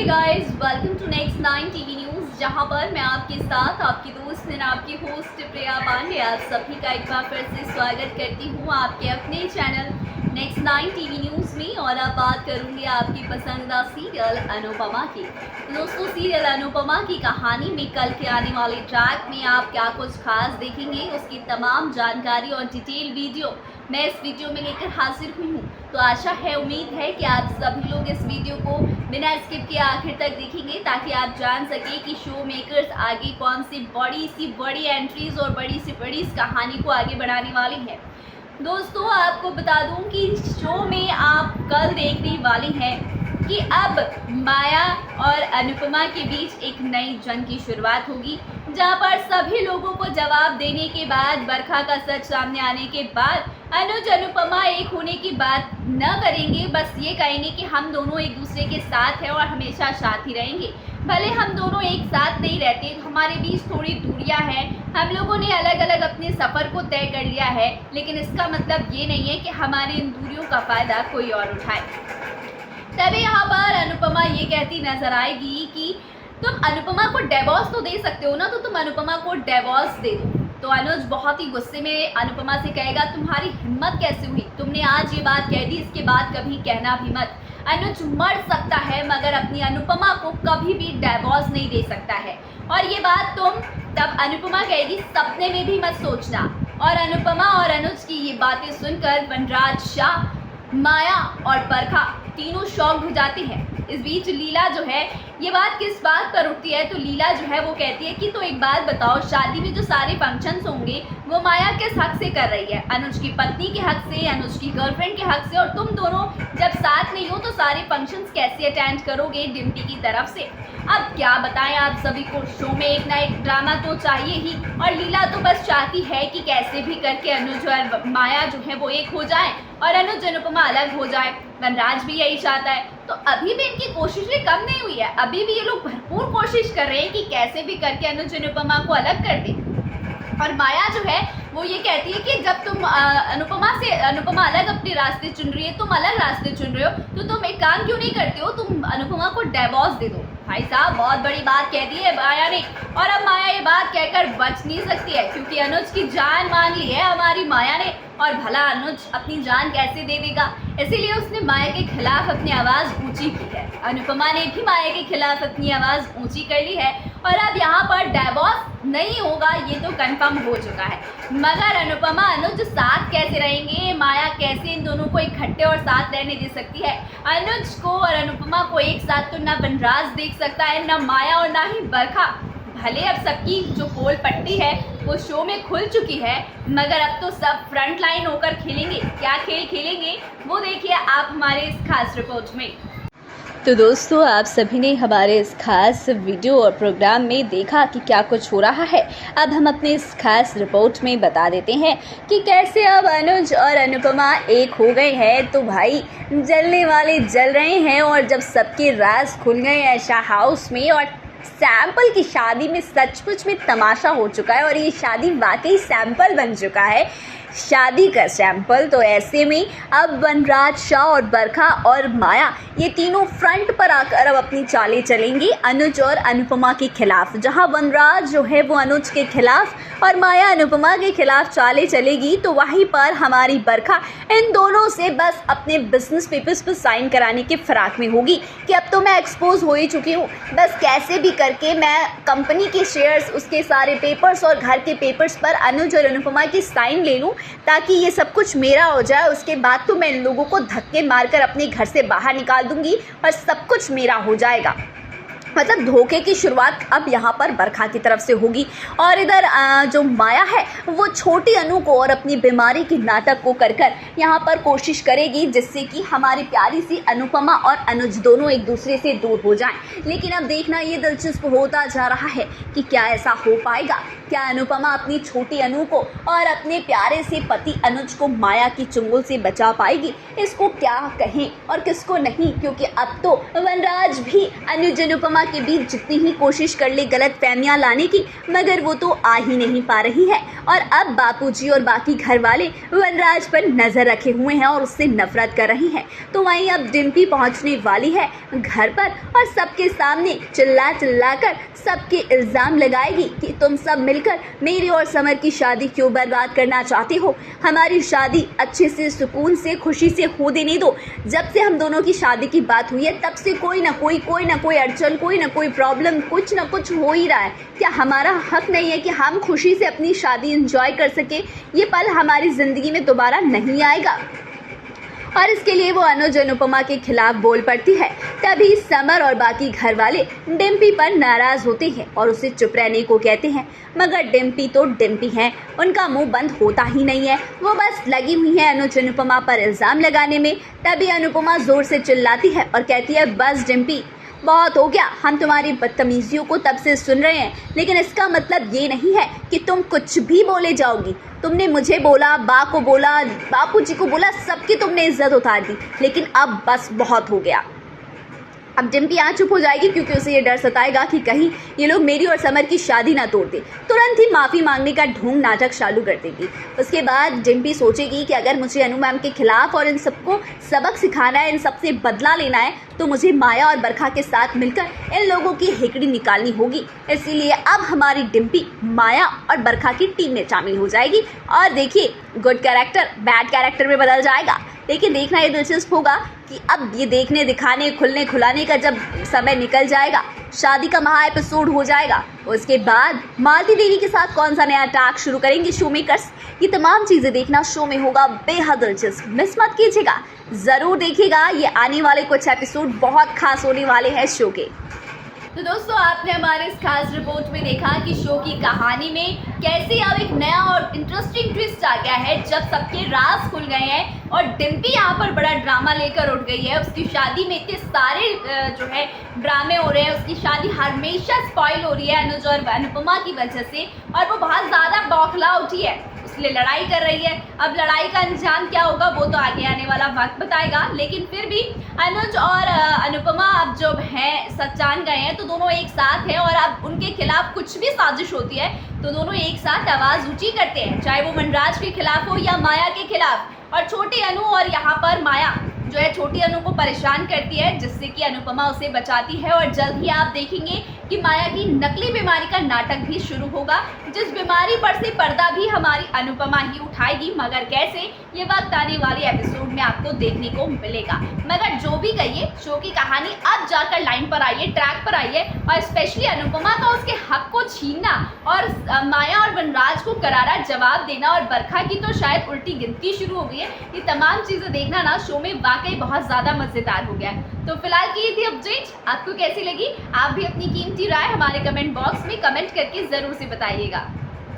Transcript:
Guys, welcome to next 9 TV news, जहां पर मैं आपके साथ आपकी दोस्त एंड आपकी होस्ट प्रिया पांडे आप सभी का एक बार फिर से स्वागत करती हूं आपके अपने चैनल नेक्स्ट 9 टीवी न्यूज़ में। और अब बात करूंगी आपकी पसंदीदा सीरियल अनुपमा की। दोस्तों, सीरियल अनुपमा की कहानी में कल के आने वाले ट्रैक में आप क्या कुछ खास देखेंगे, उसकी तमाम जानकारी और डिटेल वीडियो मैं इस वीडियो में लेकर हाजिर हुई हूँ। तो आशा है, उम्मीद है कि आप सभी लोग इस वीडियो को बिना स्किप किए आखिर तक देखेंगे, ताकि आप जान सकें कि शो मेकर्स आगे कौन सी बड़ी एंट्रीज और बड़ी इस कहानी को आगे बढ़ाने वाले हैं। दोस्तों, आपको बता दूं कि शो में आप कल देखने वाले हैं कि अब माया और अनुपमा के बीच एक नई जंग की शुरुआत होगी, जहां पर सभी लोगों को जवाब देने के बाद, बरखा का सच सामने आने के बाद अनुज अनुपमा एक होने की बात न करेंगे। बस ये कहेंगे कि हम दोनों एक दूसरे के साथ हैं और हमेशा साथ ही रहेंगे। भले हम दोनों एक साथ नहीं रहते, हमारे बीच थोड़ी दूरियां हैं, हम लोगों ने अलग अलग अपने सफ़र को तय कर लिया है, लेकिन इसका मतलब ये नहीं है कि हमारी इन दूरियों का फ़ायदा कोई और उठाए। तभी यहाँ पर अनुपमा ये कहती नजर आएगी कि तुम अनुपमा को डिवोर्स तो दे सकते हो ना, तो तुम अनुपमा को डिवोर्स दे दो। तो अनुज बहुत ही गुस्से में अनुपमा से कहेगा, तुम्हारी हिम्मत कैसे हुई, तुमने आज ये बात कह दी, इसके बाद कभी कहना भी मत। अनुज मर सकता है मगर अपनी अनुपमा को कभी भी डिवोर्स नहीं दे सकता है, और ये बात तुम तब अनुपमा कहेगी सपने में भी मत सोचना। और अनुपमा और अनुज की ये बातें सुनकर वनराज शाह, माया और बरखा तीनों शॉक्ड हो जाते हैं। इस बीच लीला जो है, ये बात किस बात पर उठती है, तो लीला जो है वो कहती है कि तो एक बात बताओ, शादी में जो सारे फंक्शंस होंगे वो माया किस हक से कर रही है, अनुज की पत्नी के हक से, अनुज की गर्लफ्रेंड के हक से, और तुम दोनों जब साथ नहीं हो तो सारे फंक्शंस कैसे अटेंड करोगे डिम्पी की तरफ से। अब क्या बताएं आप सभी को, शो में एक ना एक ड्रामा तो चाहिए ही, और लीला तो बस चाहती है कि कैसे भी करके अनुज और माया जो है वो एक हो जाए और अनुज अनुपमा अलग हो जाए। वनराज भी यही चाहता है। तो अभी भी इनकी कोशिशें कम नहीं हुई है, अभी भी ये लोग भरपूर कोशिश कर रहे हैं कि कैसे भी करके अनुज अनुपमा को अलग कर दें। और माया जो है वो ये कहती है कि जब तुम अनुपमा अलग अपने रास्ते चुन रही है, तुम अलग रास्ते चुन रहे हो, तो तुम एक काम क्यों नहीं करते हो, तुम अनुपमा को डिवोर्स दे दो। भाई साहब, बहुत बड़ी बात कह दी है माया ने, और अब माया ये बात कहकर बच नहीं सकती है, क्योंकि अनुज की जान मांग ली है हमारी माया ने, और भला अनुज अपनी जान कैसे दे देगा, इसीलिए उसने माया के खिलाफ अपनी आवाज़ ऊंची की है। अनुपमा ने भी माया के खिलाफ अपनी आवाज़ ऊंची कर ली है, और अब यहाँ पर डिवोर्स नहीं होगा, ये तो कंफर्म हो चुका है। मगर अनुपमा अनुज साथ कैसे रहेंगे, माया कैसे इन दोनों को इकट्ठे और साथ रहने दे सकती है। अनुज को और अनुपमा को एक साथ तो ना वनराज देख सकता है, ना माया और ना ही बरखा। भले अब सबकी जो पोल पट्टी है वो शो में खुल चुकी है, मगर अब तो सब फ्रंट लाइन होकर खेलेंगे। क्या खेल खेलेंगे वो देखिए आप हमारे इस खास रिपोर्ट में। तो दोस्तों, आप सभी ने हमारे इस खास वीडियो और प्रोग्राम में देखा कि क्या कुछ हो रहा है। अब हम अपने इस खास रिपोर्ट में बता देते हैं कि कैसे अब अनुज और अनुपमा एक हो गए हैं। तो भाई, जलने वाले जल रहे हैं, और जब सबके राज खुल गए ऐशा हाउस में, और सैंपल की शादी में सचमुच में तमाशा हो चुका है, और ये शादी वाकई सैंपल बन चुका है, शादी का सैंपल। तो ऐसे में अब वनराज शाह और बरखा और माया ये तीनों फ्रंट पर आकर अब अपनी चालें चलेंगी अनुज और अनुपमा के खिलाफ। जहां वनराज जो है वो अनुज के खिलाफ और माया अनुपमा के खिलाफ चालें चलेगी, तो वहीं पर हमारी बरखा इन दोनों से बस अपने बिजनेस पेपर्स पर साइन कराने के फिराक में होगी कि अब तो मैं एक्सपोज हो ही चुकी हूँ, बस कैसे भी करके मैं कंपनी के शेयर्स, उसके सारे पेपर्स और घर के पेपर्स पर अनुज और अनुपमा की साइन ले लूँ, ताकि ये सब कुछ मेरा हो जाए। उसके बाद तो मैं इन लोगों को धक्के मारकर अपने घर से बाहर निकाल दूंगी और सब कुछ मेरा हो जाएगा। मतलब धोखे की शुरुआत अब यहाँ पर बरखा की तरफ से होगी, और इधर जो माया है वो छोटी अनु को और अपनी बीमारी के नाटक को कर यहाँ पर कोशिश करेगी, जिससे कि हमारी प्यारी सी अनुपमा और अनुज दोनों एक दूसरे से दूर हो जाएं। लेकिन अब देखना ये दिलचस्प होता जा रहा है कि क्या ऐसा हो पाएगा, क्या अनुपमा अपनी छोटी अनु को और अपने प्यारे से पति अनुज को माया की चुंगल से बचा पाएगी। इसको क्या कहें और किसको नहीं, क्योंकि अब तो वनराज भी अनुज अनुपमा के बीच जितनी ही कोशिश कर ले गलत फहमियाँ लाने की, मगर वो तो आ ही नहीं पा रही है। और अब बापूजी और बाकी घर वाले वनराज पर नजर रखे हुए हैं और उससे नफरत कर रही हैं। तो वहीं अब डिम्पी पहुंचने वाली है घर पर और सबके सामने चिल्ला कर सबके इल्जाम लगाएगी कि तुम सब मिलकर मेरी और समर की शादी क्यों बर्बाद करना चाहते हो। हमारी शादी अच्छे से, सुकून से, खुशी से हो देने दो। जब से हम दोनों की शादी की बात हुई है तब से कोई ना कोई अड़चन, कोई ना कोई प्रॉब्लम, कुछ ना कुछ हो ही रहा है। क्या हमारा हक नहीं है कि हम खुशी से अपनी शादी एंजॉय कर सके? ये पल हमारी जिंदगी में दोबारा नहीं आएगा। और इसके लिए वो अनुज अनुपमा के खिलाफ बोल पड़ती है। तभी समर और बाकी घर वाले डिम्पी पर नाराज होते हैं और उसे चुप रहने को कहते हैं, मगर डिम्पी तो डिम्पी हैं, उनका मुंह बंद होता ही नहीं है। वो बस लगी हुई है अनुज अनुपमा पर इल्जाम लगाने में। तभी अनुपमा जोर से चिल्लाती है और कहती है, बस डिम्पी, बहुत हो गया। हम तुम्हारी बदतमीजियों को तब से सुन रहे हैं, लेकिन इसका मतलब ये नहीं है कि तुम कुछ भी बोले जाओगी। तुमने मुझे बोला, बा को बोला, बापूजी को बोला, सबकी तुमने इज्जत उतार दी, लेकिन अब बस बहुत हो गया। अब डिम्पी यहाँ चुप हो जाएगी क्योंकि उसे ये डर सताएगा कि कहीं ये लोग मेरी और समर की शादी ना तोड़ दे। तुरंत ही माफ़ी मांगने का ढोंग नाटक चालू कर देगी। उसके बाद डिम्पी सोचेगी कि अगर मुझे अनु मैम के खिलाफ और इन सबको सबक सिखाना है, इन सबसे बदला लेना है, तो मुझे माया और बरखा के साथ मिलकर इन लोगों की हेकड़ी निकालनी होगी। इसीलिए अब हमारी डिम्पी माया और बरखा की टीम में शामिल हो जाएगी और देखिए, गुड कैरेक्टर बैड कैरेक्टर में बदल जाएगा। लेकिन देखना ये दिलचस्प होगा कि अब ये देखने, दिखाने, खुलने खुलाने का जब समय निकल जाएगा, शादी का महा एपिसोड हो जाएगा, उसके बाद मालती देवी के साथ कौन सा नया टास्क शुरू करेंगे शो मेकर्स, ये तमाम चीज़ें देखना शो में होगा बेहद दिलचस्प। मिस मत कीजिएगा, ज़रूर देखिएगा। ये आने वाले कुछ एपिसोड बहुत खास होने वाले हैं शो के। तो दोस्तों, आपने हमारे इस खास रिपोर्ट में देखा कि शो की कहानी में कैसे अब एक नया और इंटरेस्टिंग ट्विस्ट आ गया है, जब सबके राज खुल गए हैं और डिम्पी यहाँ पर बड़ा ड्रामा लेकर उठ गई है। उसकी शादी में इतने सारे जो है ड्रामे हो रहे हैं, उसकी शादी हमेशा स्पॉइल हो रही है अनुज और अनुपमा की वजह से, और वो बहुत ज़्यादा बौखला उठी है, इसलिए लड़ाई कर रही है। अब लड़ाई का अंजाम क्या होगा वो तो आगे आने वाला वक्त बताएगा, लेकिन फिर भी अनुज और अनुपमा अब जो हैं सच जान गए हैं, तो दोनों एक साथ हैं और अब उनके खिलाफ कुछ भी साजिश होती है तो दोनों एक साथ आवाज़ ऊंची करते हैं, चाहे वो वनराज के खिलाफ हो या माया के खिलाफ। और छोटी अनु और यहाँ पर माया जो है छोटी अनु को परेशान करती है, जिससे कि अनुपमा उसे बचाती है। और जल्द ही आप देखेंगे कि माया की नकली बीमारी का नाटक भी शुरू होगा, जिस बीमारी पर से पर्दा भी हमारी अनुपमा ही उठाएगी, मगर कैसे, ये वक्त आने वाले एपिसोड में आपको देखने को मिलेगा। मगर जो भी कहिए, शो की कहानी अब जाकर लाइन पर आई है, ट्रैक पर आई है, और स्पेशली अनुपमा का उसके हक को छीनना और माया और वनराज को करारा जवाब देना और बरखा की तो शायद उल्टी गिनती शुरू हो गई है। ये तमाम चीज़ें देखना ना शो में वाकई बहुत ज़्यादा मज़ेदार हो गया है। तो फिलहाल की थी अपडेट, आपको कैसी लगी? आप भी अपनी कीमती राय हमारे कमेंट बॉक्स में कमेंट करके ज़रूर से बताइएगा।